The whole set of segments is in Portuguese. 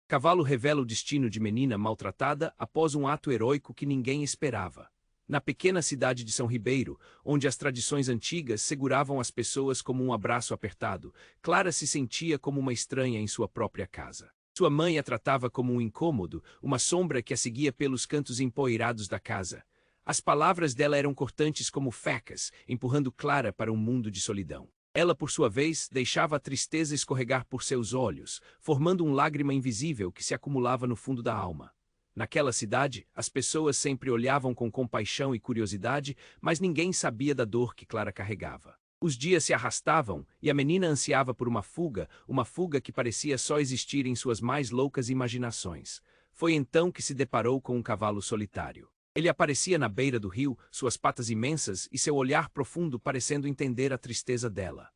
Cavalo revela o destino de menina maltratada após um ato heróico que ninguém esperava. Na pequena cidade de São Ribeiro, onde as tradições antigas seguravam as pessoas como um abraço apertado, Clara se sentia como uma estranha em sua própria casa. Sua mãe a tratava como um incômodo, uma sombra que a seguia pelos cantos empoeirados da casa. As palavras dela eram cortantes como facas, empurrando Clara para um mundo de solidão. Ela, por sua vez, deixava a tristeza escorregar por seus olhos, formando um lágrima invisível que se acumulava no fundo da alma. Naquela cidade, as pessoas sempre olhavam com compaixão e curiosidade, mas ninguém sabia da dor que Clara carregava. Os dias se arrastavam e a menina ansiava por uma fuga que parecia só existir em suas mais loucas imaginações. Foi então que se deparou com um cavalo solitário. Ele aparecia na beira do rio, suas patas imensas e seu olhar profundo parecendo entender a tristeza dela.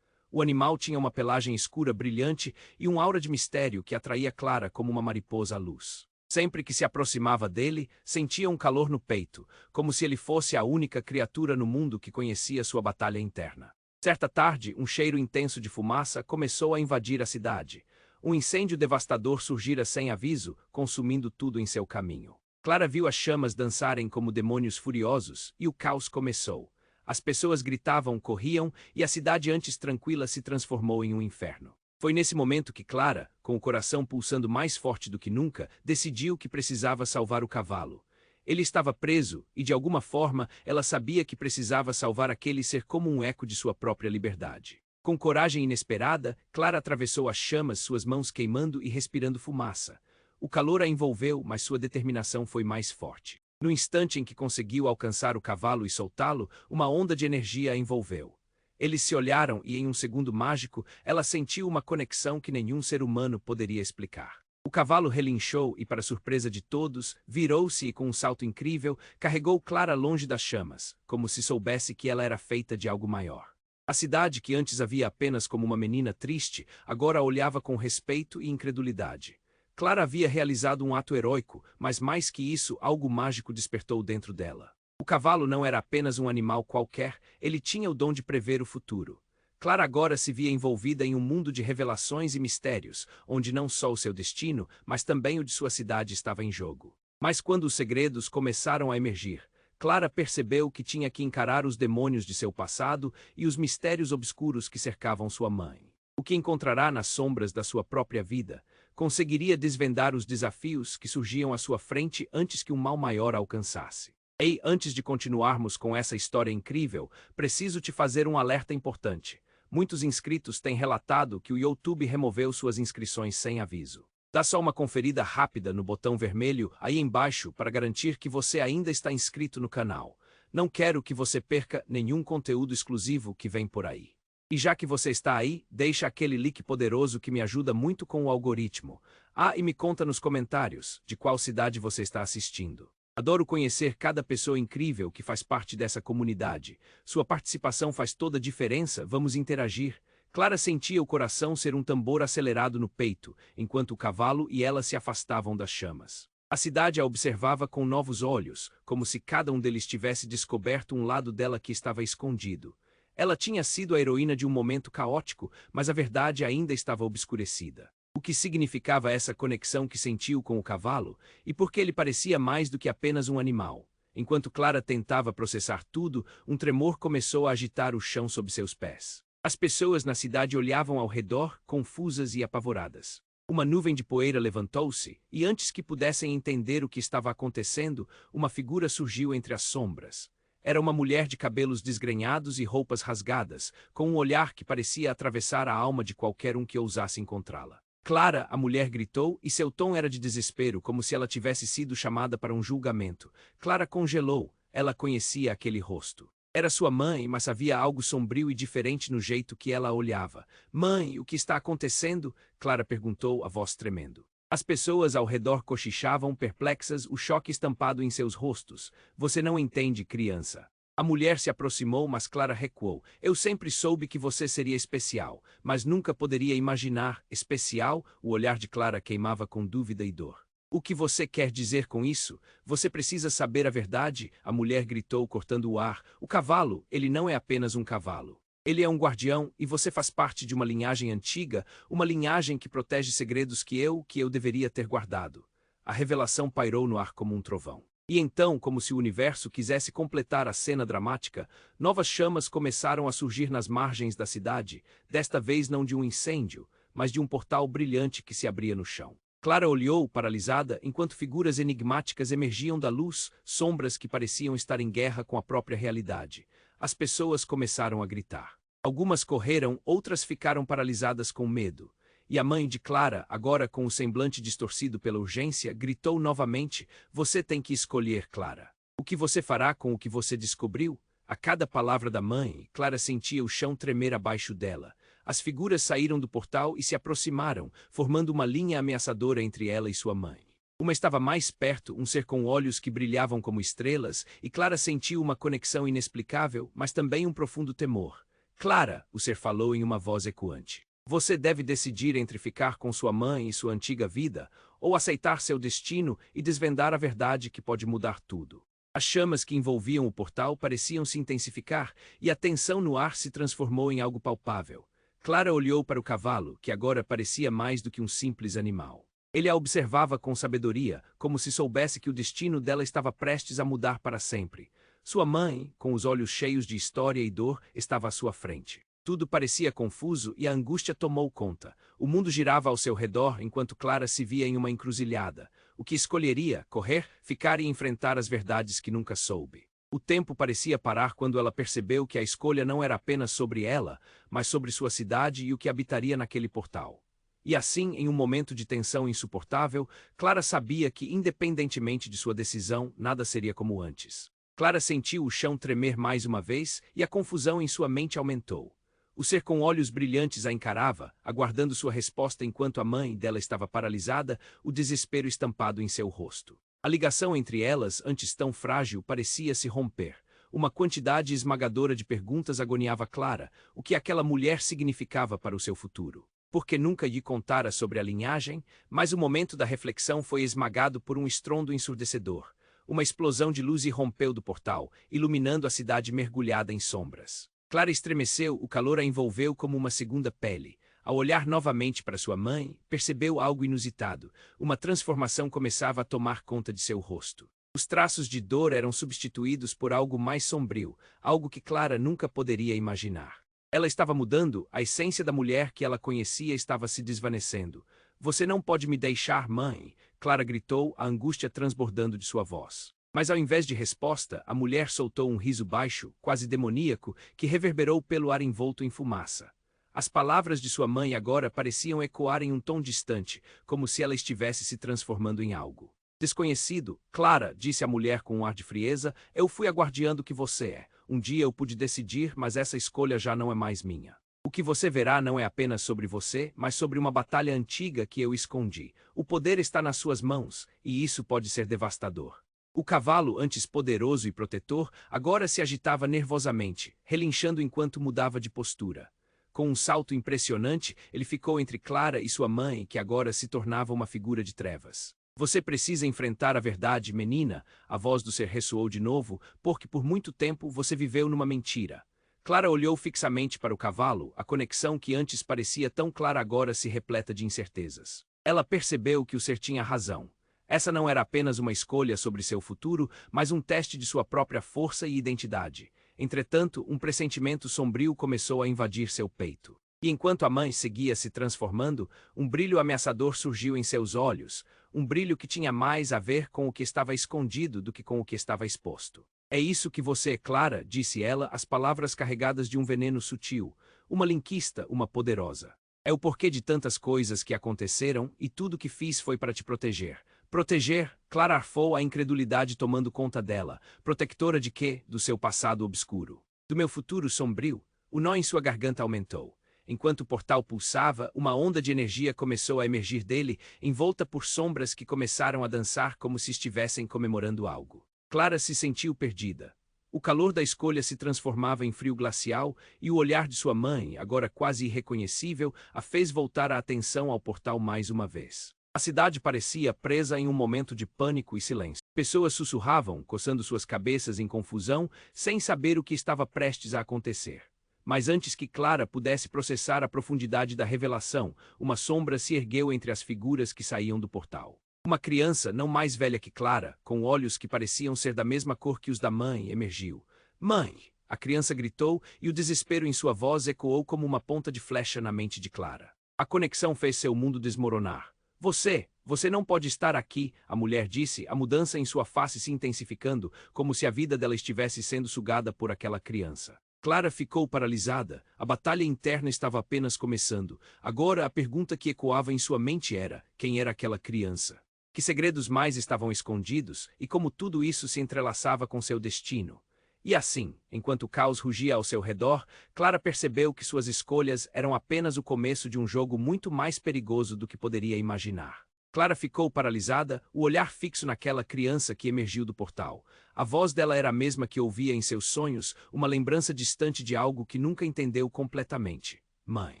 O animal tinha uma pelagem escura brilhante e um aura de mistério que atraía Clara como uma mariposa à luz. Sempre que se aproximava dele, sentia um calor no peito, como se ele fosse a única criatura no mundo que conhecia sua batalha interna. Certa tarde, um cheiro intenso de fumaça começou a invadir a cidade. Um incêndio devastador surgira sem aviso, consumindo tudo em seu caminho. Clara viu as chamas dançarem como demônios furiosos e o caos começou. As pessoas gritavam, corriam e a cidade antes tranquila se transformou em um inferno. Foi nesse momento que Clara, com o coração pulsando mais forte do que nunca, decidiu que precisava salvar o cavalo. Ele estava preso e, de alguma forma, ela sabia que precisava salvar aquele ser como um eco de sua própria liberdade. Com coragem inesperada, Clara atravessou as chamas, suas mãos queimando e respirando fumaça. O calor a envolveu, mas sua determinação foi mais forte. No instante em que conseguiu alcançar o cavalo e soltá-lo, uma onda de energia a envolveu. Eles se olharam e, em um segundo mágico, ela sentiu uma conexão que nenhum ser humano poderia explicar. O cavalo relinchou e, para surpresa de todos, virou-se e, com um salto incrível, carregou Clara longe das chamas, como se soubesse que ela era feita de algo maior. A cidade, que antes a via apenas como uma menina triste, agora a olhava com respeito e incredulidade. Clara havia realizado um ato heróico, mas mais que isso, algo mágico despertou dentro dela. O cavalo não era apenas um animal qualquer, ele tinha o dom de prever o futuro. Clara agora se via envolvida em um mundo de revelações e mistérios, onde não só o seu destino, mas também o de sua cidade estava em jogo. Mas quando os segredos começaram a emergir, Clara percebeu que tinha que encarar os demônios de seu passado e os mistérios obscuros que cercavam sua mãe. O que encontrará nas sombras da sua própria vida? Conseguiria desvendar os desafios que surgiam à sua frente antes que um mal maior a alcançasse. Ei, antes de continuarmos com essa história incrível, preciso te fazer um alerta importante. Muitos inscritos têm relatado que o YouTube removeu suas inscrições sem aviso. Dá só uma conferida rápida no botão vermelho aí embaixo para garantir que você ainda está inscrito no canal. Não quero que você perca nenhum conteúdo exclusivo que vem por aí. E já que você está aí, deixa aquele like poderoso que me ajuda muito com o algoritmo. Ah, e me conta nos comentários de qual cidade você está assistindo. Adoro conhecer cada pessoa incrível que faz parte dessa comunidade. Sua participação faz toda a diferença, vamos interagir. Clara sentia o coração ser um tambor acelerado no peito, enquanto o cavalo e ela se afastavam das chamas. A cidade a observava com novos olhos, como se cada um deles tivesse descoberto um lado dela que estava escondido. Ela tinha sido a heroína de um momento caótico, mas a verdade ainda estava obscurecida. O que significava essa conexão que sentiu com o cavalo, e por que ele parecia mais do que apenas um animal? Enquanto Clara tentava processar tudo, um tremor começou a agitar o chão sob seus pés. As pessoas na cidade olhavam ao redor, confusas e apavoradas. Uma nuvem de poeira levantou-se, e antes que pudessem entender o que estava acontecendo, uma figura surgiu entre as sombras. Era uma mulher de cabelos desgrenhados e roupas rasgadas, com um olhar que parecia atravessar a alma de qualquer um que ousasse encontrá-la. Clara, a mulher gritou, e seu tom era de desespero, como se ela tivesse sido chamada para um julgamento. Clara congelou, ela conhecia aquele rosto. Era sua mãe, mas havia algo sombrio e diferente no jeito que ela a olhava. "Mãe, o que está acontecendo?" Clara perguntou, a voz tremendo. As pessoas ao redor cochichavam, perplexas, o choque estampado em seus rostos. "Você não entende, criança." A mulher se aproximou, mas Clara recuou. "Eu sempre soube que você seria especial, mas nunca poderia imaginar." Especial? O olhar de Clara queimava com dúvida e dor. "O que você quer dizer com isso? Você precisa saber a verdade." A mulher gritou, cortando o ar. "O cavalo, ele não é apenas um cavalo. Ele é um guardião e você faz parte de uma linhagem antiga, uma linhagem que protege segredos que eu deveria ter guardado. A revelação pairou no ar como um trovão. E então, como se o universo quisesse completar a cena dramática, novas chamas começaram a surgir nas margens da cidade, desta vez não de um incêndio, mas de um portal brilhante que se abria no chão. Clara olhou, paralisada, enquanto figuras enigmáticas emergiam da luz, sombras que pareciam estar em guerra com a própria realidade. As pessoas começaram a gritar. Algumas correram, outras ficaram paralisadas com medo. E a mãe de Clara, agora com o semblante distorcido pela urgência, gritou novamente: "Você tem que escolher, Clara. O que você fará com o que você descobriu?" A cada palavra da mãe, Clara sentia o chão tremer abaixo dela. As figuras saíram do portal e se aproximaram, formando uma linha ameaçadora entre ela e sua mãe. Uma estava mais perto, um ser com olhos que brilhavam como estrelas, e Clara sentiu uma conexão inexplicável, mas também um profundo temor. "Clara", o ser falou em uma voz ecoante. "Você deve decidir entre ficar com sua mãe e sua antiga vida, ou aceitar seu destino e desvendar a verdade que pode mudar tudo." As chamas que envolviam o portal pareciam se intensificar, e a tensão no ar se transformou em algo palpável. Clara olhou para o cavalo, que agora parecia mais do que um simples animal. Ele a observava com sabedoria, como se soubesse que o destino dela estava prestes a mudar para sempre. Sua mãe, com os olhos cheios de história e dor, estava à sua frente. Tudo parecia confuso e a angústia tomou conta. O mundo girava ao seu redor enquanto Clara se via em uma encruzilhada. O que escolheria? Correr, ficar e enfrentar as verdades que nunca soube. O tempo parecia parar quando ela percebeu que a escolha não era apenas sobre ela, mas sobre sua cidade e o que habitaria naquele portal. E assim, em um momento de tensão insuportável, Clara sabia que, independentemente de sua decisão, nada seria como antes. Clara sentiu o chão tremer mais uma vez e a confusão em sua mente aumentou. O ser com olhos brilhantes a encarava, aguardando sua resposta enquanto a mãe dela estava paralisada, o desespero estampado em seu rosto. A ligação entre elas, antes tão frágil, parecia se romper. Uma quantidade esmagadora de perguntas agoniava Clara, o que aquela mulher significava para o seu futuro. Porque nunca lhe contara sobre a linhagem, mas o momento da reflexão foi esmagado por um estrondo ensurdecedor. Uma explosão de luz irrompeu do portal, iluminando a cidade mergulhada em sombras. Clara estremeceu, o calor a envolveu como uma segunda pele. Ao olhar novamente para sua mãe, percebeu algo inusitado. Uma transformação começava a tomar conta de seu rosto. Os traços de dor eram substituídos por algo mais sombrio, algo que Clara nunca poderia imaginar. Ela estava mudando, a essência da mulher que ela conhecia estava se desvanecendo. "Você não pode me deixar, mãe!" Clara gritou, a angústia transbordando de sua voz. Mas ao invés de resposta, a mulher soltou um riso baixo, quase demoníaco, que reverberou pelo ar envolto em fumaça. As palavras de sua mãe agora pareciam ecoar em um tom distante, como se ela estivesse se transformando em algo desconhecido. "Clara", disse a mulher com um ar de frieza, "eu fui a guardiã do que você é. Um dia eu pude decidir, mas essa escolha já não é mais minha. O que você verá não é apenas sobre você, mas sobre uma batalha antiga que eu escondi. O poder está nas suas mãos, e isso pode ser devastador." O cavalo, antes poderoso e protetor, agora se agitava nervosamente, relinchando enquanto mudava de postura. Com um salto impressionante, ele ficou entre Clara e sua mãe, que agora se tornava uma figura de trevas. "Você precisa enfrentar a verdade, menina", a voz do ser ressoou de novo, "porque por muito tempo você viveu numa mentira." Clara olhou fixamente para o cavalo, a conexão que antes parecia tão clara agora se repleta de incertezas. Ela percebeu que o ser tinha razão. Essa não era apenas uma escolha sobre seu futuro, mas um teste de sua própria força e identidade. Entretanto, um pressentimento sombrio começou a invadir seu peito. E enquanto a mãe seguia se transformando, um brilho ameaçador surgiu em seus olhos, um brilho que tinha mais a ver com o que estava escondido do que com o que estava exposto. "É isso que você é, Clara", disse ela, as palavras carregadas de um veneno sutil. "Uma linguista, uma poderosa. É o porquê de tantas coisas que aconteceram, e tudo que fiz foi para te proteger." Proteger? Clara arfou, a incredulidade tomando conta dela. Protectora de quê? Do seu passado obscuro. Do meu futuro sombrio? O nó em sua garganta aumentou. Enquanto o portal pulsava, uma onda de energia começou a emergir dele, envolta por sombras que começaram a dançar como se estivessem comemorando algo. Clara se sentiu perdida. O calor da escolha se transformava em frio glacial, e o olhar de sua mãe, agora quase irreconhecível, a fez voltar a atenção ao portal mais uma vez. A cidade parecia presa em um momento de pânico e silêncio. Pessoas sussurravam, coçando suas cabeças em confusão, sem saber o que estava prestes a acontecer. Mas antes que Clara pudesse processar a profundidade da revelação, uma sombra se ergueu entre as figuras que saíam do portal. Uma criança, não mais velha que Clara, com olhos que pareciam ser da mesma cor que os da mãe, emergiu. Mãe! A criança gritou e o desespero em sua voz ecoou como uma ponta de flecha na mente de Clara. A conexão fez seu mundo desmoronar. Você não pode estar aqui, a mulher disse, a mudança em sua face se intensificando, como se a vida dela estivesse sendo sugada por aquela criança. Clara ficou paralisada. A batalha interna estava apenas começando. Agora a pergunta que ecoava em sua mente era: quem era aquela criança? Que segredos mais estavam escondidos e como tudo isso se entrelaçava com seu destino? E assim, enquanto o caos rugia ao seu redor, Clara percebeu que suas escolhas eram apenas o começo de um jogo muito mais perigoso do que poderia imaginar. Clara ficou paralisada, o olhar fixo naquela criança que emergiu do portal. A voz dela era a mesma que ouvia em seus sonhos, uma lembrança distante de algo que nunca entendeu completamente. Mãe.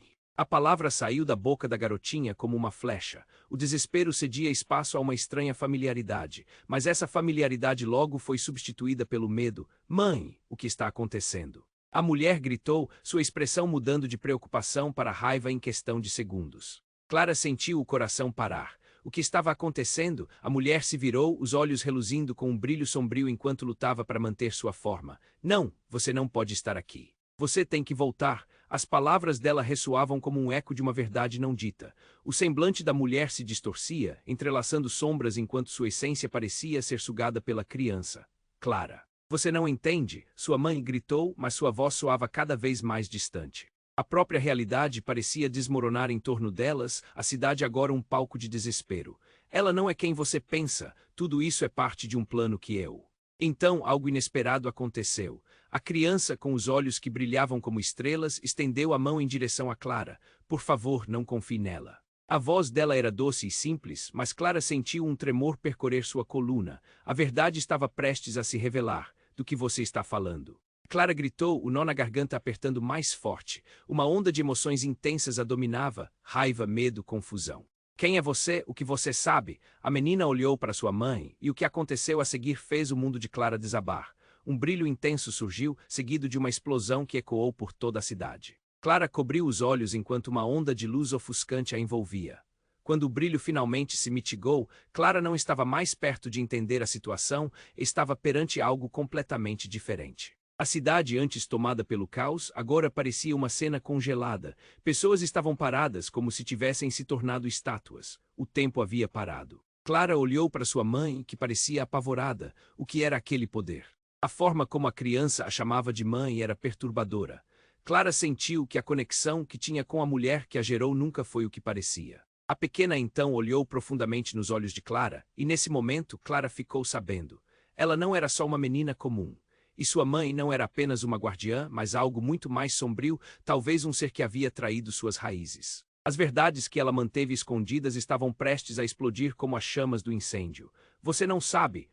A palavra saiu da boca da garotinha como uma flecha. O desespero cedia espaço a uma estranha familiaridade, mas essa familiaridade logo foi substituída pelo medo. Mãe, o que está acontecendo? A mulher gritou, sua expressão mudando de preocupação para raiva em questão de segundos. Clara sentiu o coração parar. O que estava acontecendo? A mulher se virou, os olhos reluzindo com um brilho sombrio enquanto lutava para manter sua forma. Não, você não pode estar aqui. Você tem que voltar. As palavras dela ressoavam como um eco de uma verdade não dita. O semblante da mulher se distorcia, entrelaçando sombras enquanto sua essência parecia ser sugada pela criança. Clara. Você não entende? Sua mãe gritou, mas sua voz soava cada vez mais distante. A própria realidade parecia desmoronar em torno delas, a cidade agora um palco de desespero. Ela não é quem você pensa, tudo isso é parte de um plano que eu. Então algo inesperado aconteceu. A criança, com os olhos que brilhavam como estrelas, estendeu a mão em direção a Clara. Por favor, não confie nela. A voz dela era doce e simples, mas Clara sentiu um tremor percorrer sua coluna. A verdade estava prestes a se revelar. Do que você está falando? Clara gritou, o nó na garganta apertando mais forte. Uma onda de emoções intensas a dominava, raiva, medo, confusão. Quem é você? O que você sabe? A menina olhou para sua mãe, e o que aconteceu a seguir fez o mundo de Clara desabar. Um brilho intenso surgiu, seguido de uma explosão que ecoou por toda a cidade. Clara cobriu os olhos enquanto uma onda de luz ofuscante a envolvia. Quando o brilho finalmente se mitigou, Clara não estava mais perto de entender a situação, estava perante algo completamente diferente. A cidade, antes tomada pelo caos, agora parecia uma cena congelada. Pessoas estavam paradas como se tivessem se tornado estátuas. O tempo havia parado. Clara olhou para sua mãe, que parecia apavorada. O que era aquele poder? A forma como a criança a chamava de mãe era perturbadora. Clara sentiu que a conexão que tinha com a mulher que a gerou nunca foi o que parecia. A pequena então olhou profundamente nos olhos de Clara, e nesse momento Clara ficou sabendo. Ela não era só uma menina comum. E sua mãe não era apenas uma guardiã, mas algo muito mais sombrio, talvez um ser que havia traído suas raízes. As verdades que ela manteve escondidas estavam prestes a explodir como as chamas do incêndio. Você não sabe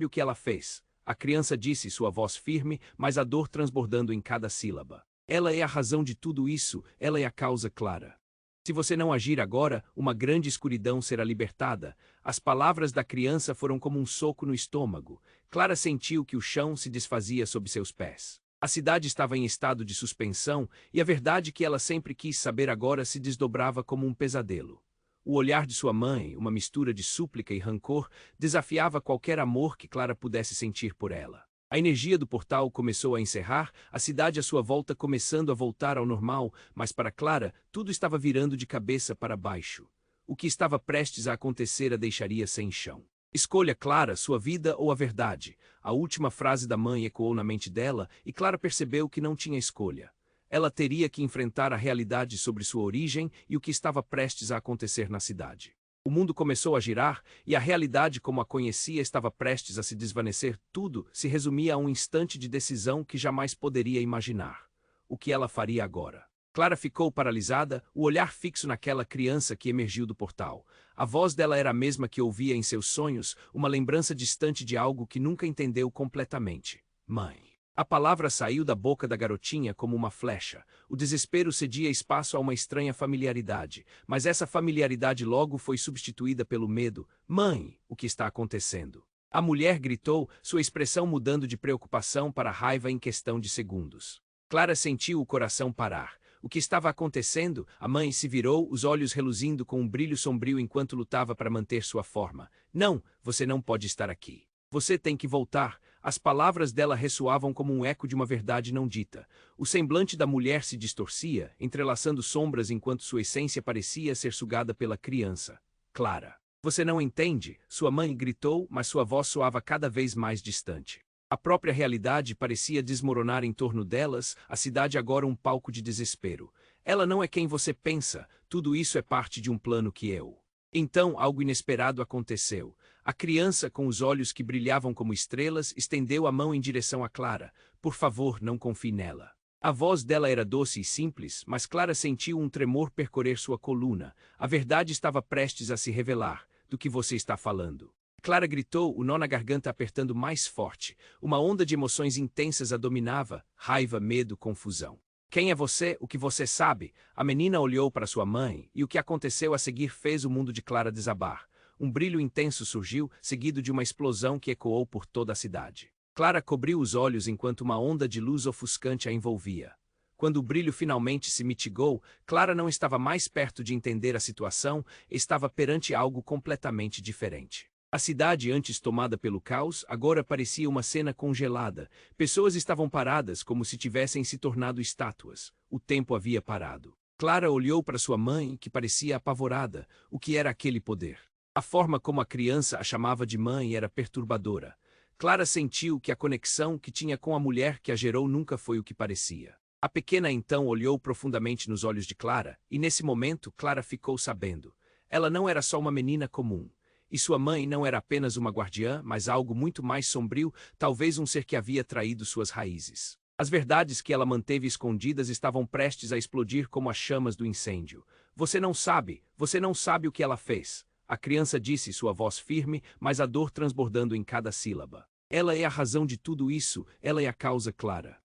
o que ela fez. A criança disse, sua voz firme, mas a dor transbordando em cada sílaba. Ela é a razão de tudo isso, ela é a causa clara. Se você não agir agora, uma grande escuridão será libertada. As palavras da criança foram como um soco no estômago. Clara sentiu que o chão se desfazia sob seus pés. A cidade estava em estado de suspensão, e a verdade que ela sempre quis saber agora se desdobrava como um pesadelo. O olhar de sua mãe, uma mistura de súplica e rancor, desafiava qualquer amor que Clara pudesse sentir por ela. A energia do portal começou a encerrar, a cidade à sua volta começando a voltar ao normal, mas para Clara, tudo estava virando de cabeça para baixo. O que estava prestes a acontecer a deixaria sem chão. Escolha, Clara, sua vida ou a verdade. A última frase da mãe ecoou na mente dela, e Clara percebeu que não tinha escolha. Ela teria que enfrentar a realidade sobre sua origem e o que estava prestes a acontecer na cidade. O mundo começou a girar, e a realidade como a conhecia estava prestes a se desvanecer. Tudo se resumia a um instante de decisão que jamais poderia imaginar. O que ela faria agora? Clara ficou paralisada, o olhar fixo naquela criança que emergiu do portal. A voz dela era a mesma que ouvia em seus sonhos, uma lembrança distante de algo que nunca entendeu completamente. Mãe. A palavra saiu da boca da garotinha como uma flecha. O desespero cedia espaço a uma estranha familiaridade, mas essa familiaridade logo foi substituída pelo medo. Mãe, o que está acontecendo? A mulher gritou, sua expressão mudando de preocupação para raiva em questão de segundos. Clara sentiu o coração parar. O que estava acontecendo? A mãe se virou, os olhos reluzindo com um brilho sombrio enquanto lutava para manter sua forma. Não, você não pode estar aqui. Você tem que voltar. As palavras dela ressoavam como um eco de uma verdade não dita. O semblante da mulher se distorcia, entrelaçando sombras enquanto sua essência parecia ser sugada pela criança. Clara. Você não entende? Sua mãe gritou, mas sua voz soava cada vez mais distante. A própria realidade parecia desmoronar em torno delas, a cidade agora um palco de desespero. Ela não é quem você pensa, tudo isso é parte de um plano que eu. Então algo inesperado aconteceu. A criança, com os olhos que brilhavam como estrelas, estendeu a mão em direção a Clara. Por favor, não confie nela. A voz dela era doce e simples, mas Clara sentiu um tremor percorrer sua coluna. A verdade estava prestes a se revelar. Do que você está falando? Clara gritou, o nó na garganta apertando mais forte. Uma onda de emoções intensas a dominava, raiva, medo, confusão. Quem é você? O que você sabe? A menina olhou para sua mãe, e o que aconteceu a seguir fez o mundo de Clara desabar. Um brilho intenso surgiu, seguido de uma explosão que ecoou por toda a cidade. Clara cobriu os olhos enquanto uma onda de luz ofuscante a envolvia. Quando o brilho finalmente se mitigou, Clara não estava mais perto de entender a situação, estava perante algo completamente diferente. A cidade, antes tomada pelo caos, agora parecia uma cena congelada. Pessoas estavam paradas como se tivessem se tornado estátuas. O tempo havia parado. Clara olhou para sua mãe, que parecia apavorada. O que era aquele poder? A forma como a criança a chamava de mãe era perturbadora. Clara sentiu que a conexão que tinha com a mulher que a gerou nunca foi o que parecia. A pequena então olhou profundamente nos olhos de Clara, e nesse momento Clara ficou sabendo. Ela não era só uma menina comum. E sua mãe não era apenas uma guardiã, mas algo muito mais sombrio, talvez um ser que havia traído suas raízes. As verdades que ela manteve escondidas estavam prestes a explodir como as chamas do incêndio. Você não sabe o que ela fez. A criança disse, sua voz firme, mas a dor transbordando em cada sílaba. Ela é a razão de tudo isso, ela é a causa clara.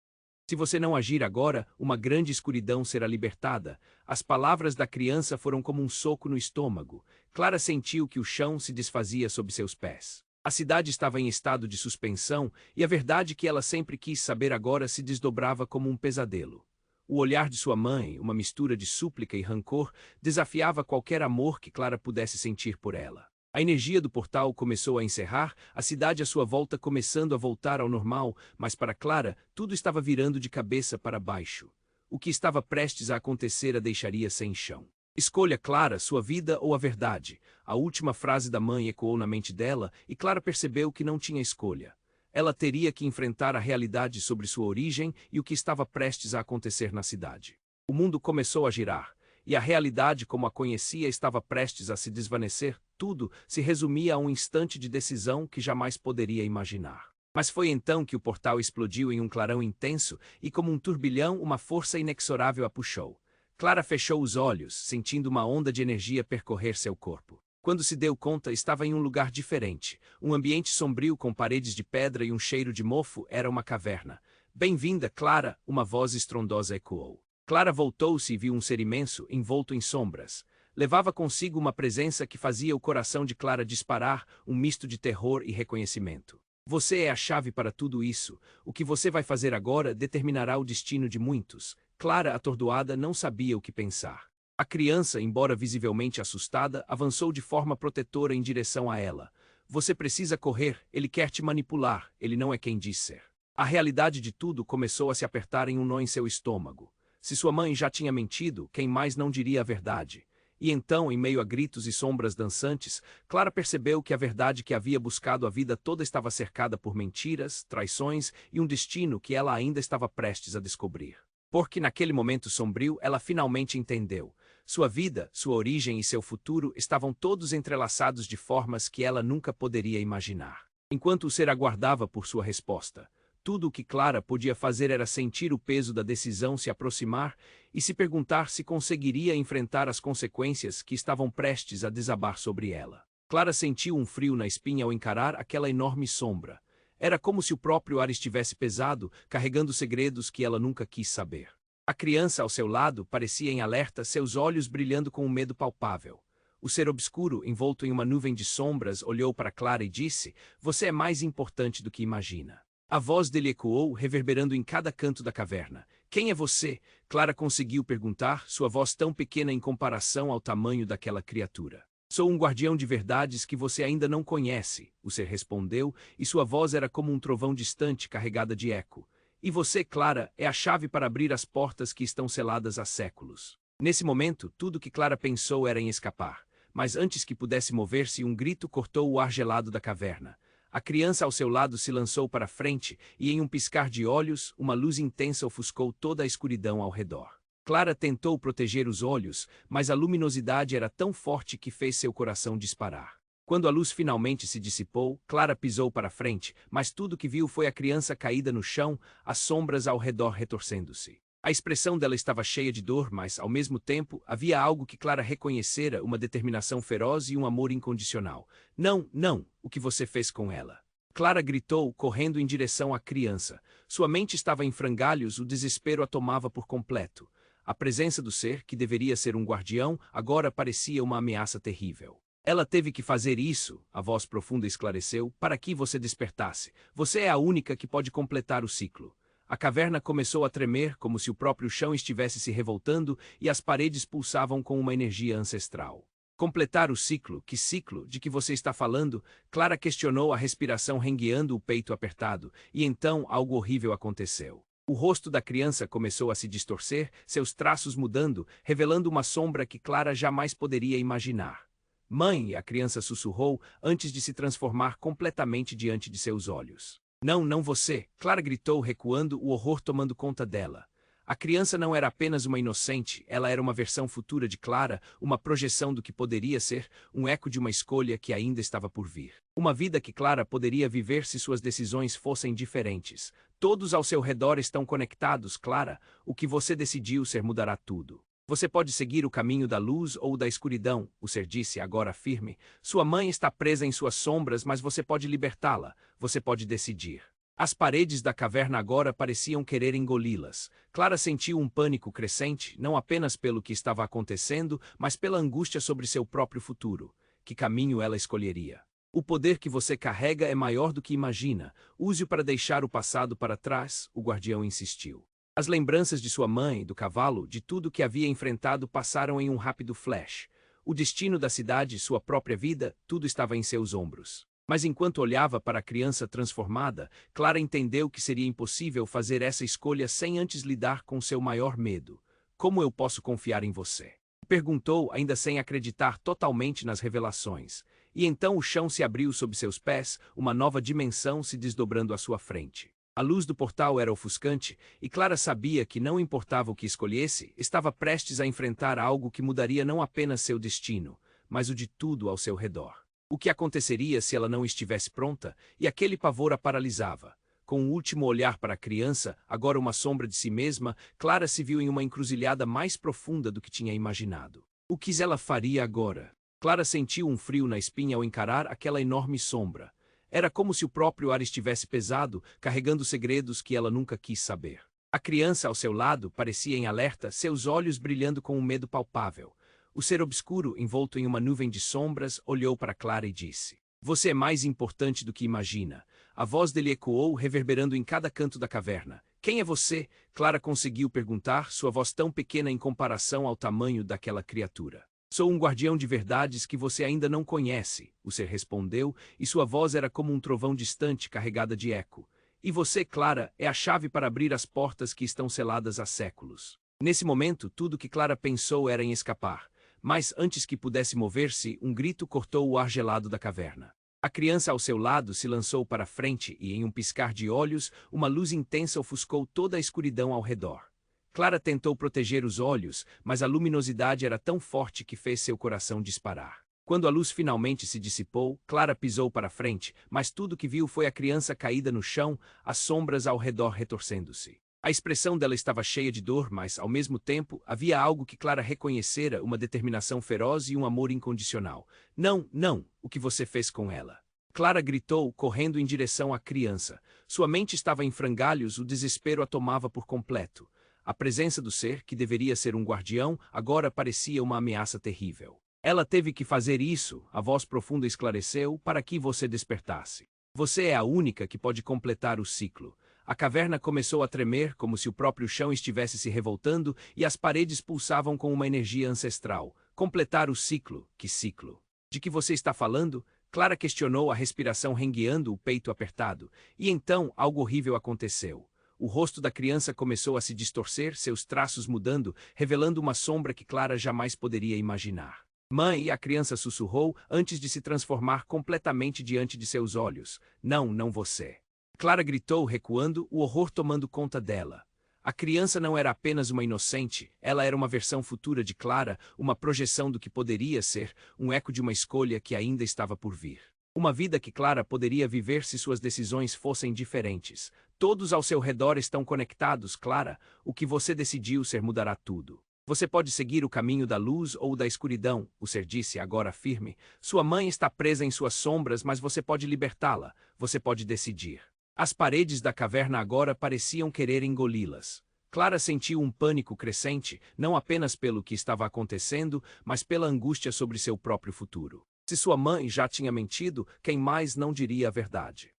Se você não agir agora, uma grande escuridão será libertada. As palavras da criança foram como um soco no estômago. Clara sentiu que o chão se desfazia sob seus pés. A cidade estava em estado de suspensão, e a verdade que ela sempre quis saber agora se desdobrava como um pesadelo. O olhar de sua mãe, uma mistura de súplica e rancor, desafiava qualquer amor que Clara pudesse sentir por ela. A energia do portal começou a encerrar, a cidade à sua volta começando a voltar ao normal, mas para Clara, tudo estava virando de cabeça para baixo. O que estava prestes a acontecer a deixaria sem chão. Escolha, Clara, sua vida ou a verdade. A última frase da mãe ecoou na mente dela, e Clara percebeu que não tinha escolha. Ela teria que enfrentar a realidade sobre sua origem e o que estava prestes a acontecer na cidade. O mundo começou a girar. E a realidade como a conhecia estava prestes a se desvanecer, tudo se resumia a um instante de decisão que jamais poderia imaginar. Mas foi então que o portal explodiu em um clarão intenso e como um turbilhão uma força inexorável a puxou. Clara fechou os olhos, sentindo uma onda de energia percorrer seu corpo. Quando se deu conta, estava em um lugar diferente. Um ambiente sombrio com paredes de pedra e um cheiro de mofo era uma caverna. Bem-vinda, Clara, uma voz estrondosa ecoou. Clara voltou-se e viu um ser imenso, envolto em sombras. Levava consigo uma presença que fazia o coração de Clara disparar, um misto de terror e reconhecimento. Você é a chave para tudo isso. O que você vai fazer agora determinará o destino de muitos. Clara, atordoada, não sabia o que pensar. A criança, embora visivelmente assustada, avançou de forma protetora em direção a ela. Você precisa correr, ele quer te manipular, ele não é quem diz ser. A realidade de tudo começou a se apertar em um nó em seu estômago. Se sua mãe já tinha mentido, quem mais não diria a verdade? E então, em meio a gritos e sombras dançantes, Clara percebeu que a verdade que havia buscado a vida toda estava cercada por mentiras, traições e um destino que ela ainda estava prestes a descobrir. Porque naquele momento sombrio, ela finalmente entendeu. Sua vida, sua origem e seu futuro estavam todos entrelaçados de formas que ela nunca poderia imaginar. Enquanto o ser aguardava por sua resposta, tudo o que Clara podia fazer era sentir o peso da decisão se aproximar e se perguntar se conseguiria enfrentar as consequências que estavam prestes a desabar sobre ela. Clara sentiu um frio na espinha ao encarar aquela enorme sombra. Era como se o próprio ar estivesse pesado, carregando segredos que ela nunca quis saber. A criança ao seu lado parecia em alerta, seus olhos brilhando com um medo palpável. O ser obscuro, envolto em uma nuvem de sombras, olhou para Clara e disse: "Você é mais importante do que imagina." A voz dele ecoou, reverberando em cada canto da caverna. Quem é você? Clara conseguiu perguntar, sua voz tão pequena em comparação ao tamanho daquela criatura. Sou um guardião de verdades que você ainda não conhece, o ser respondeu, e sua voz era como um trovão distante carregada de eco. E você, Clara, é a chave para abrir as portas que estão seladas há séculos. Nesse momento, tudo que Clara pensou era em escapar. Mas antes que pudesse mover-se, um grito cortou o ar gelado da caverna. A criança ao seu lado se lançou para frente e, em um piscar de olhos, uma luz intensa ofuscou toda a escuridão ao redor. Clara tentou proteger os olhos, mas a luminosidade era tão forte que fez seu coração disparar. Quando a luz finalmente se dissipou, Clara pisou para frente, mas tudo que viu foi a criança caída no chão, as sombras ao redor retorcendo-se. A expressão dela estava cheia de dor, mas, ao mesmo tempo, havia algo que Clara reconhecera, uma determinação feroz e um amor incondicional. Não, não, o que você fez com ela? Clara gritou, correndo em direção à criança. Sua mente estava em frangalhos, o desespero a tomava por completo. A presença do ser, que deveria ser um guardião, agora parecia uma ameaça terrível. Ela teve que fazer isso, a voz profunda esclareceu, para que você despertasse. Você é a única que pode completar o ciclo. A caverna começou a tremer, como se o próprio chão estivesse se revoltando, e as paredes pulsavam com uma energia ancestral. Completar o ciclo? Que ciclo? De que você está falando? Clara questionou, a respiração rengueando o peito apertado, e então algo horrível aconteceu. O rosto da criança começou a se distorcer, seus traços mudando, revelando uma sombra que Clara jamais poderia imaginar. Mãe, a criança sussurrou, antes de se transformar completamente diante de seus olhos. Não, não você, Clara gritou, recuando, o horror tomando conta dela. A criança não era apenas uma inocente, ela era uma versão futura de Clara, uma projeção do que poderia ser, um eco de uma escolha que ainda estava por vir. Uma vida que Clara poderia viver se suas decisões fossem diferentes. Todos ao seu redor estão conectados, Clara. O que você decidiu ser mudará tudo. Você pode seguir o caminho da luz ou da escuridão, o ser disse, agora firme. Sua mãe está presa em suas sombras, mas você pode libertá-la. Você pode decidir. As paredes da caverna agora pareciam querer engoli-las. Clara sentiu um pânico crescente, não apenas pelo que estava acontecendo, mas pela angústia sobre seu próprio futuro. Que caminho ela escolheria? O poder que você carrega é maior do que imagina. Use-o para deixar o passado para trás, o guardião insistiu. As lembranças de sua mãe, do cavalo, de tudo que havia enfrentado passaram em um rápido flash. O destino da cidade, sua própria vida, tudo estava em seus ombros. Mas enquanto olhava para a criança transformada, Clara entendeu que seria impossível fazer essa escolha sem antes lidar com seu maior medo. Como eu posso confiar em você? Perguntou, ainda sem acreditar totalmente nas revelações. E então o chão se abriu sob seus pés, uma nova dimensão se desdobrando à sua frente. A luz do portal era ofuscante, e Clara sabia que não importava o que escolhesse, estava prestes a enfrentar algo que mudaria não apenas seu destino, mas o de tudo ao seu redor. O que aconteceria se ela não estivesse pronta? E aquele pavor a paralisava. Com um último olhar para a criança, agora uma sombra de si mesma, Clara se viu em uma encruzilhada mais profunda do que tinha imaginado. O que ela faria agora? Clara sentiu um frio na espinha ao encarar aquela enorme sombra. Era como se o próprio ar estivesse pesado, carregando segredos que ela nunca quis saber. A criança ao seu lado parecia em alerta, seus olhos brilhando com um medo palpável. O ser obscuro, envolto em uma nuvem de sombras, olhou para Clara e disse: "Você é mais importante do que imagina." A voz dele ecoou, reverberando em cada canto da caverna. "Quem é você?" Clara conseguiu perguntar, sua voz tão pequena em comparação ao tamanho daquela criatura. "Sou um guardião de verdades que você ainda não conhece", o ser respondeu, e sua voz era como um trovão distante carregada de eco. "E você, Clara, é a chave para abrir as portas que estão seladas há séculos." Nesse momento, tudo que Clara pensou era em escapar. Mas antes que pudesse mover-se, um grito cortou o ar gelado da caverna. A criança ao seu lado se lançou para frente e, em um piscar de olhos, uma luz intensa ofuscou toda a escuridão ao redor. Clara tentou proteger os olhos, mas a luminosidade era tão forte que fez seu coração disparar. Quando a luz finalmente se dissipou, Clara pisou para frente, mas tudo que viu foi a criança caída no chão, as sombras ao redor retorcendo-se. A expressão dela estava cheia de dor, mas, ao mesmo tempo, havia algo que Clara reconhecera, uma determinação feroz e um amor incondicional. Não, não, o que você fez com ela? Clara gritou, correndo em direção à criança. Sua mente estava em frangalhos, o desespero a tomava por completo. A presença do ser, que deveria ser um guardião, agora parecia uma ameaça terrível. Ela teve que fazer isso, a voz profunda esclareceu, para que você despertasse. Você é a única que pode completar o ciclo. A caverna começou a tremer como se o próprio chão estivesse se revoltando e as paredes pulsavam com uma energia ancestral. Completar o ciclo? Que ciclo? De que você está falando? Clara questionou, a respiração rengueando, o peito apertado. E então, algo horrível aconteceu. O rosto da criança começou a se distorcer, seus traços mudando, revelando uma sombra que Clara jamais poderia imaginar. Mãe, e a criança sussurrou, antes de se transformar completamente diante de seus olhos. Não, não você. Clara gritou, recuando, o horror tomando conta dela. A criança não era apenas uma inocente, ela era uma versão futura de Clara, uma projeção do que poderia ser, um eco de uma escolha que ainda estava por vir. Uma vida que Clara poderia viver se suas decisões fossem diferentes. Todos ao seu redor estão conectados, Clara. O que você decidiu ser mudará tudo. Você pode seguir o caminho da luz ou da escuridão, o ser disse, agora firme. Sua mãe está presa em suas sombras, mas você pode libertá-la. Você pode decidir. As paredes da caverna agora pareciam querer engoli-las. Clara sentiu um pânico crescente, não apenas pelo que estava acontecendo, mas pela angústia sobre seu próprio futuro. Se sua mãe já tinha mentido, quem mais não diria a verdade?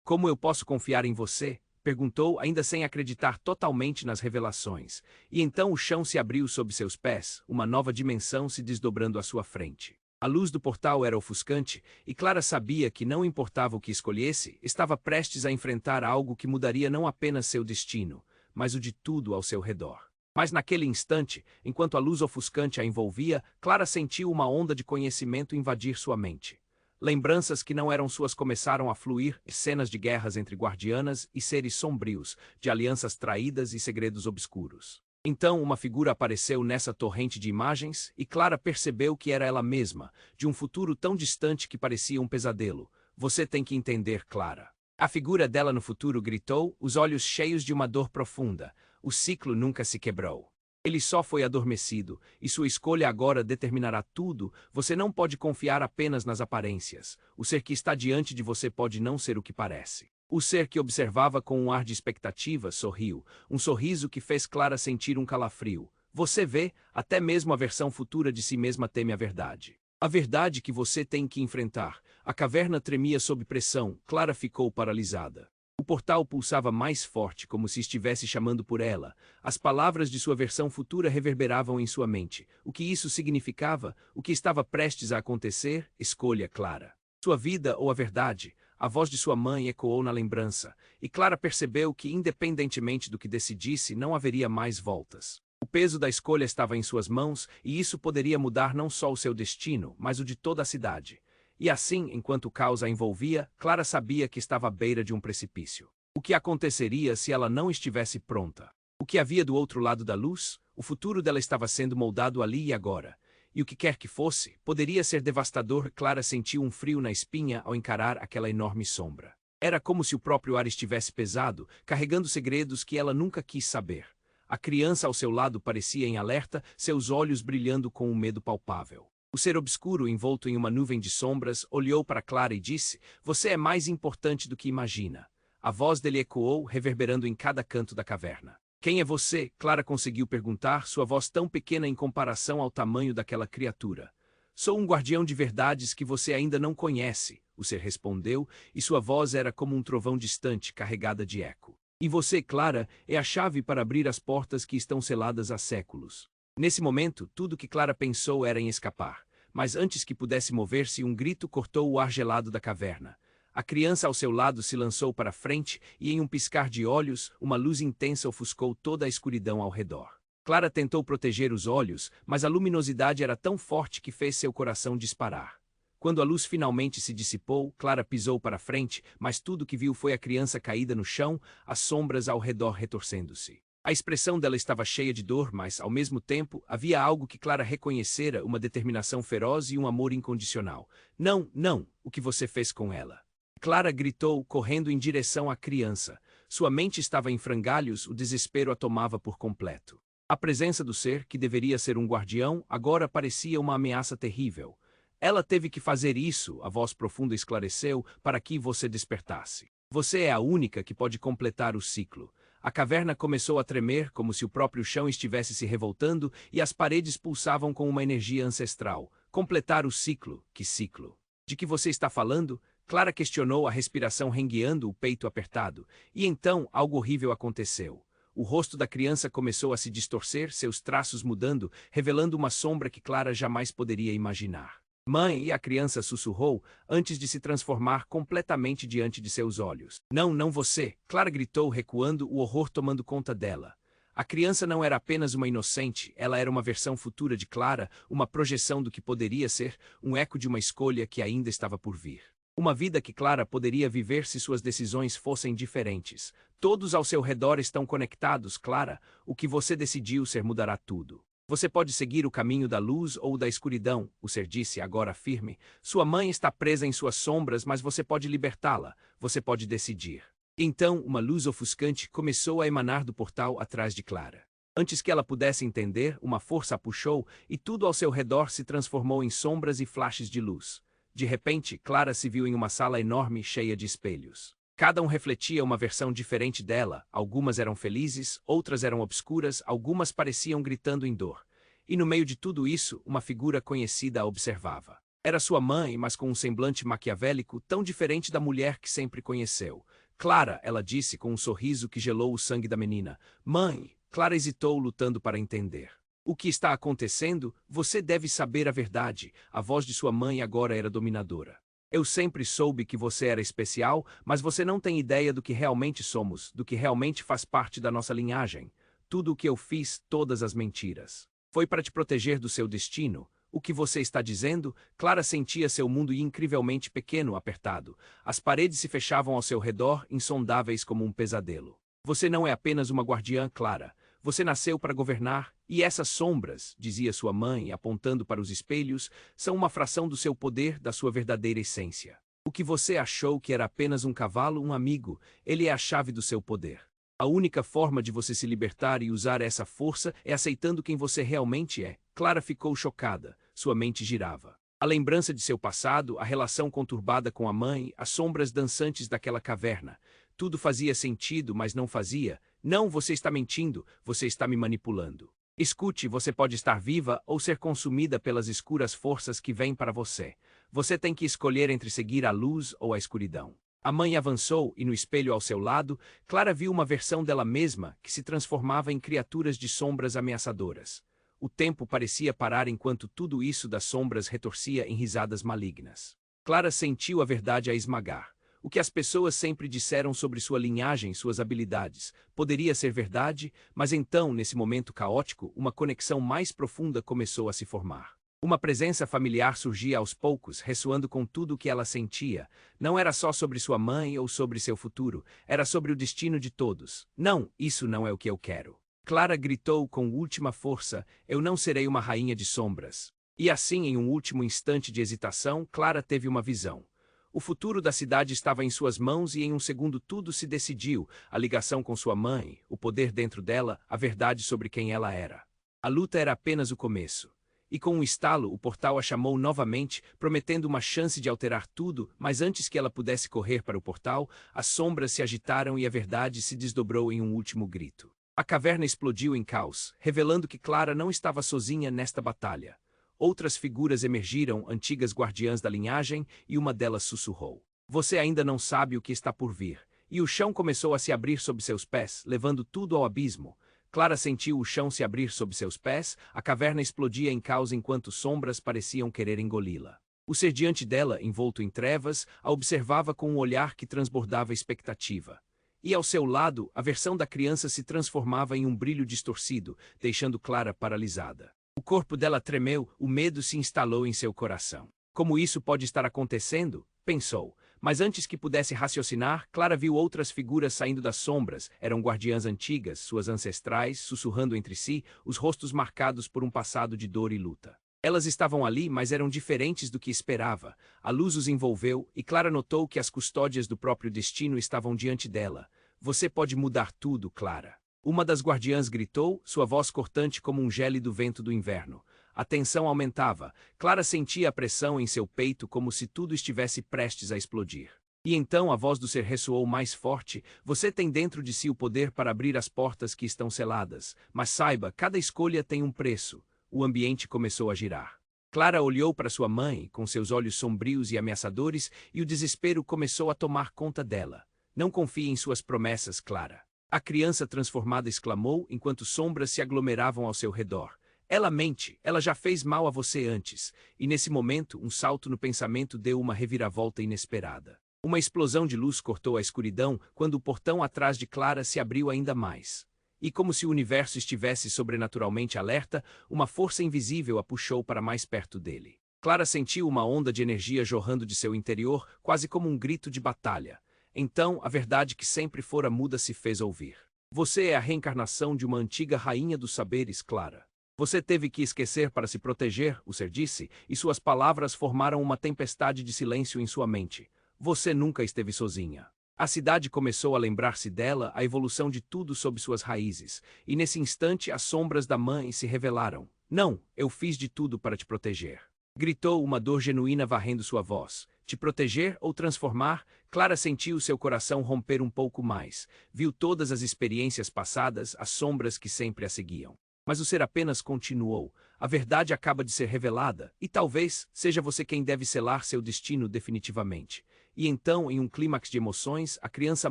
Como eu posso confiar em você? Perguntou, ainda sem acreditar totalmente nas revelações. E então o chão se abriu sob seus pés, uma nova dimensão se desdobrando à sua frente. A luz do portal era ofuscante, e Clara sabia que não importava o que escolhesse, estava prestes a enfrentar algo que mudaria não apenas seu destino, mas o de tudo ao seu redor. Mas naquele instante, enquanto a luz ofuscante a envolvia, Clara sentiu uma onda de conhecimento invadir sua mente. Lembranças que não eram suas começaram a fluir, cenas de guerras entre guardianas e seres sombrios, de alianças traídas e segredos obscuros. Então uma figura apareceu nessa torrente de imagens, e Clara percebeu que era ela mesma, de um futuro tão distante que parecia um pesadelo. Você tem que entender, Clara. A figura dela no futuro gritou, os olhos cheios de uma dor profunda. O ciclo nunca se quebrou. Ele só foi adormecido, e sua escolha agora determinará tudo. Você não pode confiar apenas nas aparências. O ser que está diante de você pode não ser o que parece. O ser que observava com um ar de expectativa sorriu, um sorriso que fez Clara sentir um calafrio. Você vê, até mesmo a versão futura de si mesma teme a verdade. A verdade que você tem que enfrentar. A caverna tremia sob pressão, Clara ficou paralisada. O portal pulsava mais forte, como se estivesse chamando por ela. As palavras de sua versão futura reverberavam em sua mente. O que isso significava? O que estava prestes a acontecer? Escolha, Clara. Sua vida ou a verdade? A voz de sua mãe ecoou na lembrança, e Clara percebeu que, independentemente do que decidisse, não haveria mais voltas. O peso da escolha estava em suas mãos, e isso poderia mudar não só o seu destino, mas o de toda a cidade. E assim, enquanto o caos a envolvia, Clara sabia que estava à beira de um precipício. O que aconteceria se ela não estivesse pronta? O que havia do outro lado da luz? O futuro dela estava sendo moldado ali e agora. E o que quer que fosse, poderia ser devastador. Clara sentiu um frio na espinha ao encarar aquela enorme sombra. Era como se o próprio ar estivesse pesado, carregando segredos que ela nunca quis saber. A criança ao seu lado parecia em alerta, seus olhos brilhando com um medo palpável. O ser obscuro, envolto em uma nuvem de sombras, olhou para Clara e disse, você é mais importante do que imagina. A voz dele ecoou, reverberando em cada canto da caverna. Quem é você? Clara conseguiu perguntar, sua voz tão pequena em comparação ao tamanho daquela criatura. Sou um guardião de verdades que você ainda não conhece, o ser respondeu, e sua voz era como um trovão distante, carregada de eco. E você, Clara, é a chave para abrir as portas que estão seladas há séculos. Nesse momento, tudo que Clara pensou era em escapar, mas antes que pudesse mover-se, um grito cortou o ar gelado da caverna. A criança ao seu lado se lançou para frente e, em um piscar de olhos, uma luz intensa ofuscou toda a escuridão ao redor. Clara tentou proteger os olhos, mas a luminosidade era tão forte que fez seu coração disparar. Quando a luz finalmente se dissipou, Clara pisou para frente, mas tudo que viu foi a criança caída no chão, as sombras ao redor retorcendo-se. A expressão dela estava cheia de dor, mas, ao mesmo tempo, havia algo que Clara reconhecera, uma determinação feroz e um amor incondicional. Não, não, o que você fez com ela? Clara gritou, correndo em direção à criança. Sua mente estava em frangalhos, o desespero a tomava por completo. A presença do ser, que deveria ser um guardião, agora parecia uma ameaça terrível. Ela teve que fazer isso, a voz profunda esclareceu, para que você despertasse. Você é a única que pode completar o ciclo. A caverna começou a tremer, como se o próprio chão estivesse se revoltando, e as paredes pulsavam com uma energia ancestral. Completar o ciclo? Que ciclo? De que você está falando? Clara questionou a respiração rengueando o peito apertado, e então algo horrível aconteceu. O rosto da criança começou a se distorcer, seus traços mudando, revelando uma sombra que Clara jamais poderia imaginar. Mãe, e a criança sussurrou, antes de se transformar completamente diante de seus olhos. Não, não você! Clara gritou, recuando, o horror tomando conta dela. A criança não era apenas uma inocente, ela era uma versão futura de Clara, uma projeção do que poderia ser, um eco de uma escolha que ainda estava por vir. Uma vida que Clara poderia viver se suas decisões fossem diferentes. Todos ao seu redor estão conectados, Clara. O que você decidiu ser mudará tudo. Você pode seguir o caminho da luz ou da escuridão, o ser disse agora firme. Sua mãe está presa em suas sombras, mas você pode libertá-la. Você pode decidir. Então, uma luz ofuscante começou a emanar do portal atrás de Clara. Antes que ela pudesse entender, uma força a puxou e tudo ao seu redor se transformou em sombras e flashes de luz. De repente, Clara se viu em uma sala enorme cheia de espelhos. Cada um refletia uma versão diferente dela, algumas eram felizes, outras eram obscuras, algumas pareciam gritando em dor. E no meio de tudo isso, uma figura conhecida a observava. Era sua mãe, mas com um semblante maquiavélico tão diferente da mulher que sempre conheceu. Clara, ela disse com um sorriso que gelou o sangue da menina. Mãe, Clara hesitou, lutando para entender. O que está acontecendo? Você deve saber a verdade. A voz de sua mãe agora era dominadora. Eu sempre soube que você era especial, mas você não tem ideia do que realmente somos, do que realmente faz parte da nossa linhagem. Tudo o que eu fiz, todas as mentiras. Foi para te proteger do seu destino. O que você está dizendo? Clara sentia seu mundo incrivelmente pequeno, apertado. As paredes se fechavam ao seu redor, insondáveis como um pesadelo. Você não é apenas uma guardiã, Clara. Você nasceu para governar, e essas sombras, dizia sua mãe, apontando para os espelhos, são uma fração do seu poder, da sua verdadeira essência. O que você achou que era apenas um cavalo, um amigo, ele é a chave do seu poder. A única forma de você se libertar e usar essa força é aceitando quem você realmente é. Clara ficou chocada, sua mente girava. A lembrança de seu passado, a relação conturbada com a mãe, as sombras dançantes daquela caverna. Tudo fazia sentido, mas não fazia. Não, você está mentindo, você está me manipulando. Escute, você pode estar viva ou ser consumida pelas escuras forças que vêm para você. Você tem que escolher entre seguir a luz ou a escuridão. A mãe avançou e no espelho ao seu lado, Clara viu uma versão dela mesma que se transformava em criaturas de sombras ameaçadoras. O tempo parecia parar enquanto tudo isso das sombras retorcia em risadas malignas. Clara sentiu a verdade a esmagar. O que as pessoas sempre disseram sobre sua linhagem, suas habilidades, poderia ser verdade, mas então, nesse momento caótico, uma conexão mais profunda começou a se formar. Uma presença familiar surgia aos poucos, ressoando com tudo o que ela sentia. Não era só sobre sua mãe ou sobre seu futuro, era sobre o destino de todos. Não, isso não é o que eu quero. Clara gritou com última força, eu não serei uma rainha de sombras. E assim, em um último instante de hesitação, Clara teve uma visão. O futuro da cidade estava em suas mãos e em um segundo tudo se decidiu, a ligação com sua mãe, o poder dentro dela, a verdade sobre quem ela era. A luta era apenas o começo. E com um estalo, o portal a chamou novamente, prometendo uma chance de alterar tudo, mas antes que ela pudesse correr para o portal, as sombras se agitaram e a verdade se desdobrou em um último grito. A caverna explodiu em caos, revelando que Clara não estava sozinha nesta batalha. Outras figuras emergiram, antigas guardiãs da linhagem, e uma delas sussurrou. Você ainda não sabe o que está por vir. E o chão começou a se abrir sob seus pés, levando tudo ao abismo. Clara sentiu o chão se abrir sob seus pés, a caverna explodia em caos enquanto sombras pareciam querer engoli-la. O ser diante dela, envolto em trevas, a observava com um olhar que transbordava expectativa. E ao seu lado, a versão da criança se transformava em um brilho distorcido, deixando Clara paralisada. O corpo dela tremeu, o medo se instalou em seu coração. Como isso pode estar acontecendo? Pensou. Mas antes que pudesse raciocinar, Clara viu outras figuras saindo das sombras. Eram guardiãs antigas, suas ancestrais, sussurrando entre si, os rostos marcados por um passado de dor e luta. Elas estavam ali, mas eram diferentes do que esperava. A luz os envolveu, e Clara notou que as custódias do próprio destino estavam diante dela. Você pode mudar tudo, Clara. Uma das guardiãs gritou, sua voz cortante como um gélido vento do inverno. A tensão aumentava. Clara sentia a pressão em seu peito como se tudo estivesse prestes a explodir. E então a voz do ser ressoou mais forte. Você tem dentro de si o poder para abrir as portas que estão seladas. Mas saiba, cada escolha tem um preço. O ambiente começou a girar. Clara olhou para sua mãe, com seus olhos sombrios e ameaçadores, e o desespero começou a tomar conta dela. Não confie em suas promessas, Clara. A criança transformada exclamou enquanto sombras se aglomeravam ao seu redor. Ela mente, ela já fez mal a você antes, e nesse momento um salto no pensamento deu uma reviravolta inesperada. Uma explosão de luz cortou a escuridão quando o portão atrás de Clara se abriu ainda mais. E como se o universo estivesse sobrenaturalmente alerta, uma força invisível a puxou para mais perto dele. Clara sentiu uma onda de energia jorrando de seu interior, quase como um grito de batalha. Então, a verdade que sempre fora muda se fez ouvir. Você é a reencarnação de uma antiga rainha dos saberes, Clara. Você teve que esquecer para se proteger, o ser disse, e suas palavras formaram uma tempestade de silêncio em sua mente. Você nunca esteve sozinha. A cidade começou a lembrar-se dela, a evolução de tudo sob suas raízes, e nesse instante as sombras da mãe se revelaram. Não, eu fiz de tudo para te proteger. Gritou uma dor genuína varrendo sua voz. Te proteger ou transformar? Clara sentiu seu coração romper um pouco mais. Viu todas as experiências passadas, as sombras que sempre a seguiam. Mas o ser apenas continuou. A verdade acaba de ser revelada, e talvez seja você quem deve selar seu destino definitivamente. E então, em um clímax de emoções, a criança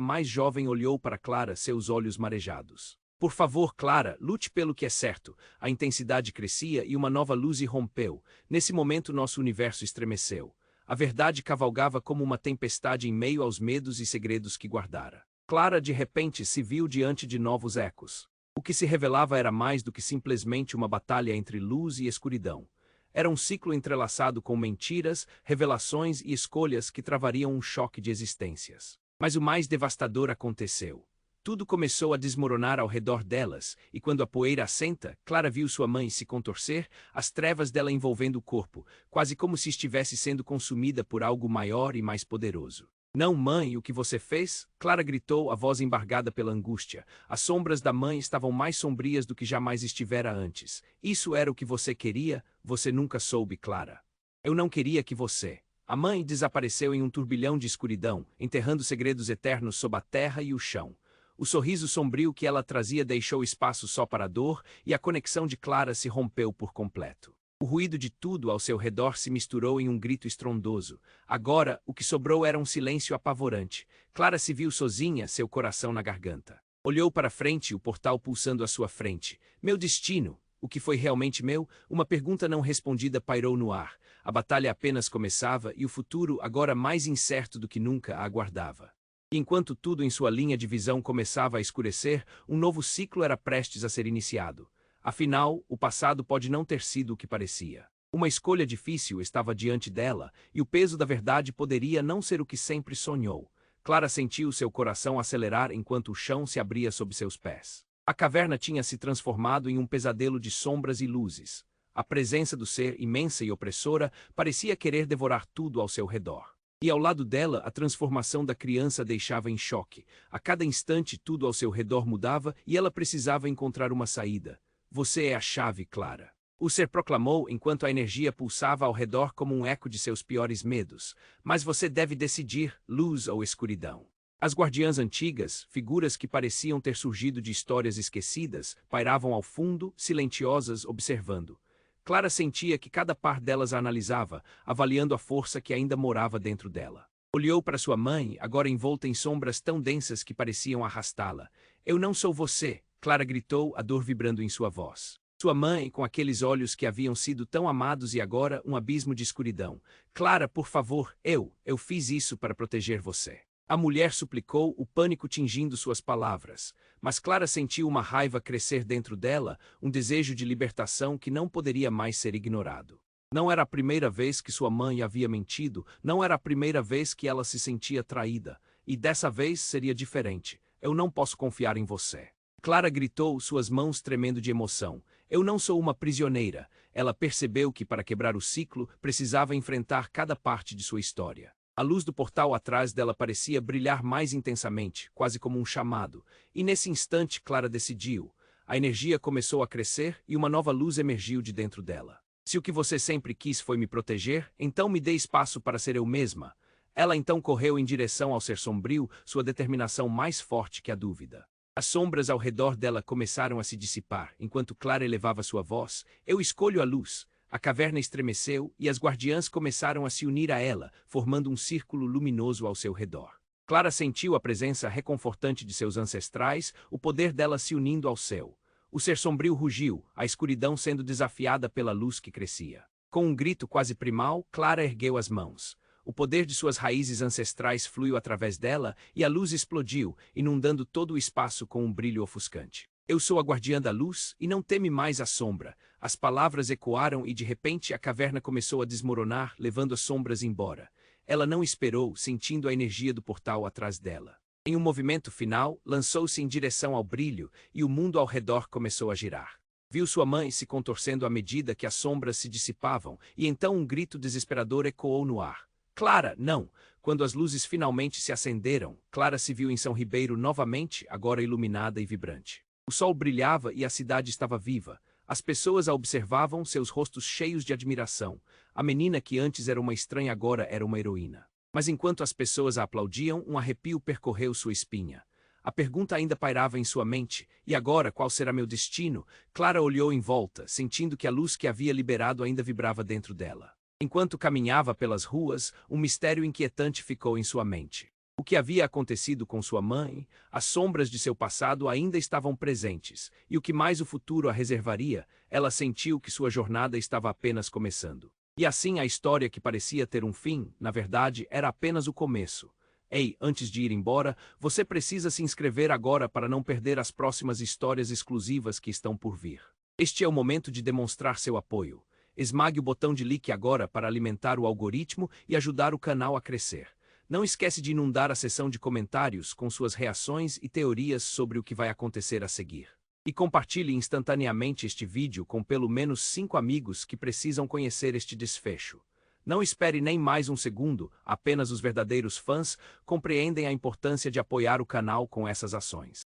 mais jovem olhou para Clara, seus olhos marejados. Por favor, Clara, lute pelo que é certo. A intensidade crescia e uma nova luz irrompeu. Nesse momento nosso universo estremeceu. A verdade cavalgava como uma tempestade em meio aos medos e segredos que guardara. Clara de repente se viu diante de novos ecos. O que se revelava era mais do que simplesmente uma batalha entre luz e escuridão. Era um ciclo entrelaçado com mentiras, revelações e escolhas que travariam um choque de existências. Mas o mais devastador aconteceu. Tudo começou a desmoronar ao redor delas, e quando a poeira assenta, Clara viu sua mãe se contorcer, as trevas dela envolvendo o corpo, quase como se estivesse sendo consumida por algo maior e mais poderoso. Não, mãe, o que você fez? Clara gritou, a voz embargada pela angústia. As sombras da mãe estavam mais sombrias do que jamais estivera antes. Isso era o que você queria? Você nunca soube, Clara. Eu não queria que você... A mãe desapareceu em um turbilhão de escuridão, enterrando segredos eternos sob a terra e o chão. O sorriso sombrio que ela trazia deixou espaço só para a dor, e a conexão de Clara se rompeu por completo. O ruído de tudo ao seu redor se misturou em um grito estrondoso. Agora, o que sobrou era um silêncio apavorante. Clara se viu sozinha, seu coração na garganta. Olhou para frente, o portal pulsando à sua frente. Meu destino? O que foi realmente meu? Uma pergunta não respondida pairou no ar. A batalha apenas começava e o futuro, agora mais incerto do que nunca, a aguardava. E enquanto tudo em sua linha de visão começava a escurecer, um novo ciclo era prestes a ser iniciado. Afinal, o passado pode não ter sido o que parecia. Uma escolha difícil estava diante dela, e o peso da verdade poderia não ser o que sempre sonhou. Clara sentiu seu coração acelerar enquanto o chão se abria sob seus pés. A caverna tinha se transformado em um pesadelo de sombras e luzes. A presença do ser, imensa e opressora, parecia querer devorar tudo ao seu redor. E ao lado dela, a transformação da criança deixava em choque. A cada instante, tudo ao seu redor mudava e ela precisava encontrar uma saída. Você é a chave, Clara. O ser proclamou enquanto a energia pulsava ao redor como um eco de seus piores medos. Mas você deve decidir, luz ou escuridão. As guardiãs antigas, figuras que pareciam ter surgido de histórias esquecidas, pairavam ao fundo, silenciosas, observando. Clara sentia que cada par delas a analisava, avaliando a força que ainda morava dentro dela. Olhou para sua mãe, agora envolta em sombras tão densas que pareciam arrastá-la. Eu não sou você, Clara gritou, a dor vibrando em sua voz. Sua mãe, com aqueles olhos que haviam sido tão amados e agora um abismo de escuridão. Clara, por favor, eu fiz isso para proteger você. A mulher suplicou, o pânico tingindo suas palavras. Mas Clara sentiu uma raiva crescer dentro dela, um desejo de libertação que não poderia mais ser ignorado. Não era a primeira vez que sua mãe havia mentido, não era a primeira vez que ela se sentia traída. E dessa vez seria diferente. Eu não posso confiar em você. Clara gritou, suas mãos tremendo de emoção. Eu não sou uma prisioneira. Ela percebeu que para quebrar o ciclo, precisava enfrentar cada parte de sua história. A luz do portal atrás dela parecia brilhar mais intensamente, quase como um chamado. E nesse instante Clara decidiu. A energia começou a crescer e uma nova luz emergiu de dentro dela. Se o que você sempre quis foi me proteger, então me dê espaço para ser eu mesma. Ela então correu em direção ao ser sombrio, sua determinação mais forte que a dúvida. As sombras ao redor dela começaram a se dissipar, enquanto Clara elevava sua voz. Eu escolho a luz. A caverna estremeceu e as guardiãs começaram a se unir a ela, formando um círculo luminoso ao seu redor. Clara sentiu a presença reconfortante de seus ancestrais, o poder dela se unindo ao céu. O ser sombrio rugiu, a escuridão sendo desafiada pela luz que crescia. Com um grito quase primal, Clara ergueu as mãos. O poder de suas raízes ancestrais fluiu através dela e a luz explodiu, inundando todo o espaço com um brilho ofuscante. Eu sou a guardiã da luz e não teme mais a sombra. As palavras ecoaram e de repente a caverna começou a desmoronar, levando as sombras embora. Ela não esperou, sentindo a energia do portal atrás dela. Em um movimento final, lançou-se em direção ao brilho e o mundo ao redor começou a girar. Viu sua mãe se contorcendo à medida que as sombras se dissipavam e então um grito desesperador ecoou no ar. Clara, não! Quando as luzes finalmente se acenderam, Clara se viu em São Ribeiro novamente, agora iluminada e vibrante. O sol brilhava e a cidade estava viva. As pessoas a observavam, seus rostos cheios de admiração. A menina que antes era uma estranha agora era uma heroína. Mas enquanto as pessoas a aplaudiam, um arrepio percorreu sua espinha. A pergunta ainda pairava em sua mente. E agora, qual será meu destino? Clara olhou em volta, sentindo que a luz que havia liberado ainda vibrava dentro dela. Enquanto caminhava pelas ruas, um mistério inquietante ficou em sua mente. O que havia acontecido com sua mãe? As sombras de seu passado ainda estavam presentes, e o que mais o futuro a reservaria, ela sentiu que sua jornada estava apenas começando. E assim a história que parecia ter um fim, na verdade, era apenas o começo. Ei, antes de ir embora, você precisa se inscrever agora para não perder as próximas histórias exclusivas que estão por vir. Este é o momento de demonstrar seu apoio. Esmague o botão de like agora para alimentar o algoritmo e ajudar o canal a crescer. Não esquece de inundar a seção de comentários com suas reações e teorias sobre o que vai acontecer a seguir. E compartilhe instantaneamente este vídeo com pelo menos 5 amigos que precisam conhecer este desfecho. Não espere nem mais um segundo, apenas os verdadeiros fãs compreendem a importância de apoiar o canal com essas ações.